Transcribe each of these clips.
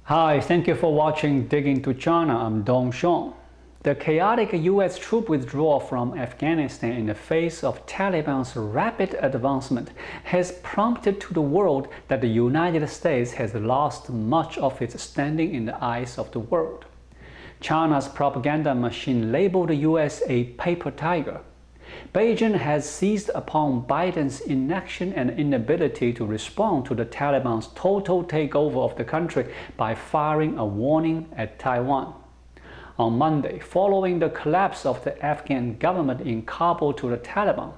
Hi, thank you for watching Dig Into China. I'm Dong Shong. The chaotic U.S. troop withdrawal from Afghanistan in the face of Taliban's rapid advancement has prompted to the world that the United States has lost much of its standing in the eyes of the world. China's propaganda machine labeled the U.S. a paper tiger. Beijing has seized upon Biden's inaction and inability to respond to the Taliban's total takeover of the country by firing a warning at Taiwan. On Monday, following the collapse of the Afghan government in Kabul to the Taliban,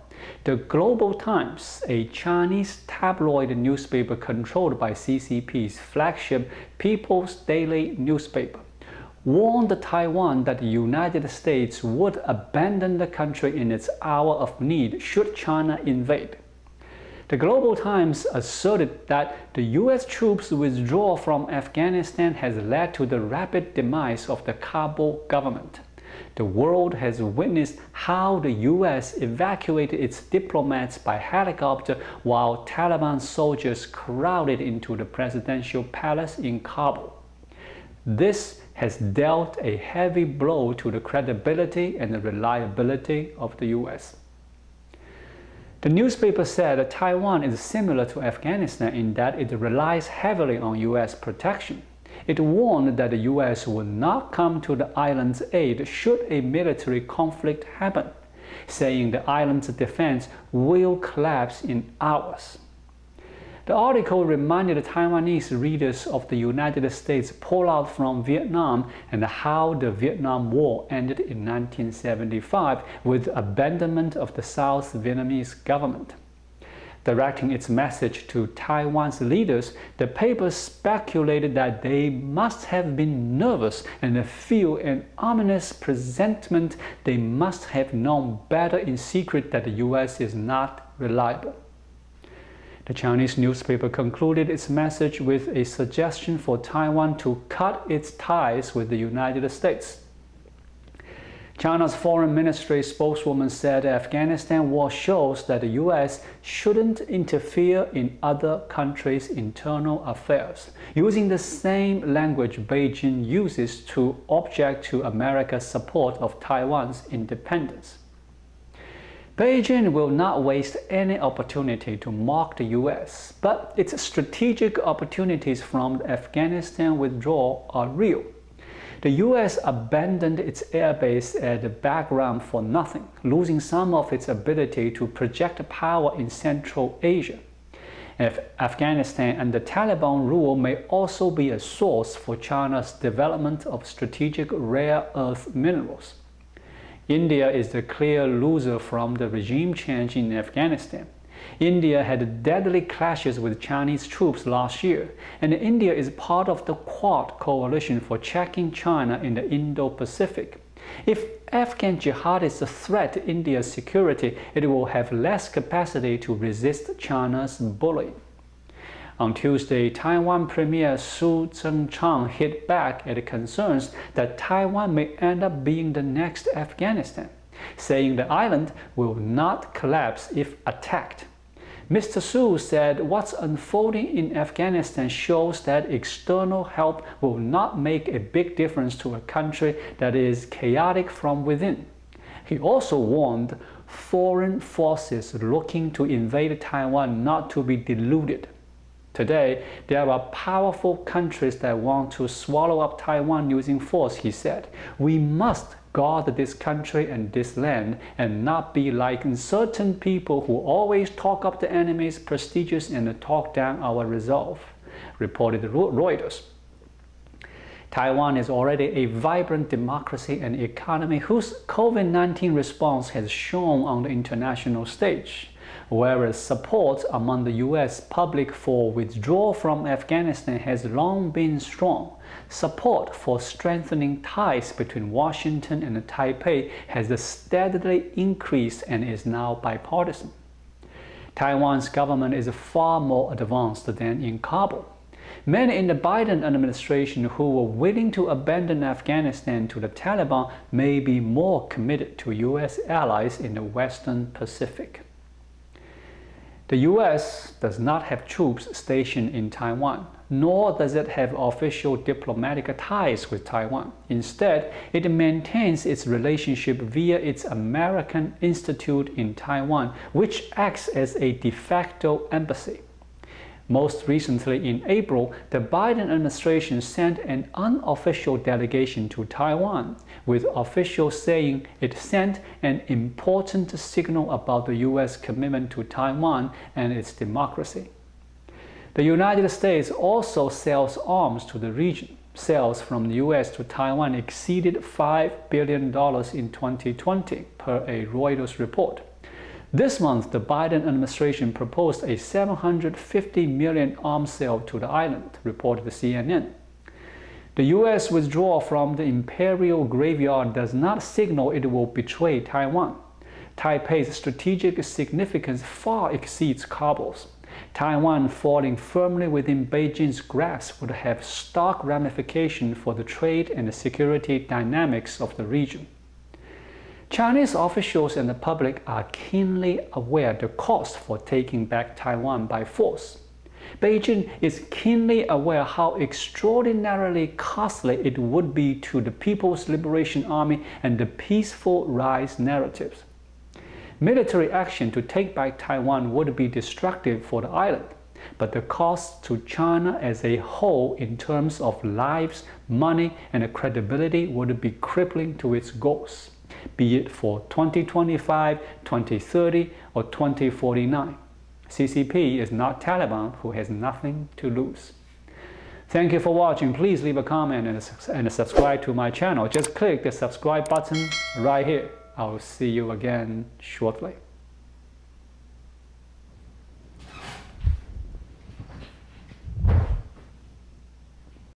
the Global Times, a Chinese tabloid newspaper controlled by CCP's flagship People's Daily newspaper, warned Taiwan that the United States would abandon the country in its hour of need should China invade. The Global Times asserted that the U.S. troops' withdrawal from Afghanistan has led to the rapid demise of the Kabul government. The world has witnessed how the U.S. evacuated its diplomats by helicopter while Taliban soldiers crowded into the presidential palace in Kabul. This has dealt a heavy blow to the credibility and the reliability of the U.S. The newspaper said that Taiwan is similar to Afghanistan in that it relies heavily on U.S. protection. It warned that the U.S. would not come to the island's aid should a military conflict happen, saying the island's defense will collapse in hours. The article reminded Taiwanese readers of the United States' pullout from Vietnam and how the Vietnam War ended in 1975 with the abandonment of the South Vietnamese government. Directing its message to Taiwan's leaders, the paper speculated that they must have been nervous and feel an ominous presentiment they must have known better in secret that the U.S. is not reliable. The Chinese newspaper concluded its message with a suggestion for Taiwan to cut its ties with the United States. China's foreign ministry spokeswoman said the Afghanistan war shows that the U.S. shouldn't interfere in other countries' internal affairs, using the same language Beijing uses to object to America's support of Taiwan's independence. Beijing will not waste any opportunity to mock the U.S., but its strategic opportunities from the Afghanistan withdrawal are real. The U.S. abandoned its airbase at Bagram for nothing, losing some of its ability to project power in Central Asia. Afghanistan and the Taliban rule may also be a source for China's development of strategic rare earth minerals. India is the clear loser from the regime change in Afghanistan. India had deadly clashes with Chinese troops last year, and India is part of the Quad coalition for checking China in the Indo-Pacific. If Afghan jihadists threat India's security, it will have less capacity to resist China's bullying. On Tuesday, Taiwan Premier Tseng-chang hit back at concerns that Taiwan may end up being the next Afghanistan, saying the island will not collapse if attacked. Mr. Su said what's unfolding in Afghanistan shows that external help will not make a big difference to a country that is chaotic from within. He also warned foreign forces looking to invade Taiwan not to be deluded. Today, there are powerful countries that want to swallow up Taiwan using force, he said. We must guard this country and this land and not be like certain people who always talk up the enemy's prestiges and talk down our resolve, reported Reuters. Taiwan is already a vibrant democracy and economy whose COVID-19 response has shown on the international stage. Whereas support among the U.S. public for withdrawal from Afghanistan has long been strong, support for strengthening ties between Washington and Taipei has steadily increased and is now bipartisan. Taiwan's government is far more advanced than in Kabul. Many in the Biden administration who were willing to abandon Afghanistan to the Taliban may be more committed to U.S. allies in the Western Pacific. The U.S. does not have troops stationed in Taiwan. nor does it have official diplomatic ties with Taiwan. Instead, it maintains its relationship via its American Institute in Taiwan, which acts as a de facto embassy. Most recently, in April, the Biden administration sent an unofficial delegation to Taiwan, with officials saying it sent an important signal about the U.S. commitment to Taiwan and its democracy. The United States also sells arms to the region. Sales from the U.S. to Taiwan exceeded $5 billion in 2020, per a Reuters report. This month, the Biden administration proposed a $750 million arms sale to the island, reported CNN. The U.S. withdrawal from the imperial graveyard does not signal it will betray Taiwan. Taipei's strategic significance far exceeds Kabul's. Taiwan falling firmly within Beijing's grasp would have stark ramifications for the trade and the security dynamics of the region. Chinese officials and the public are keenly aware of the cost for taking back Taiwan by force. Beijing is keenly aware how extraordinarily costly it would be to the People's Liberation Army and the peaceful rise narratives. Military action to take back Taiwan would be destructive for the island, but the cost to China as a whole in terms of lives, money, and credibility would be crippling to its goals, be it for 2025, 2030, or 2049. CCP is not Taliban, who has nothing to lose. Thank you for watching. Please leave a comment and subscribe to my channel. Just click the subscribe button right here. I'll see you again shortly.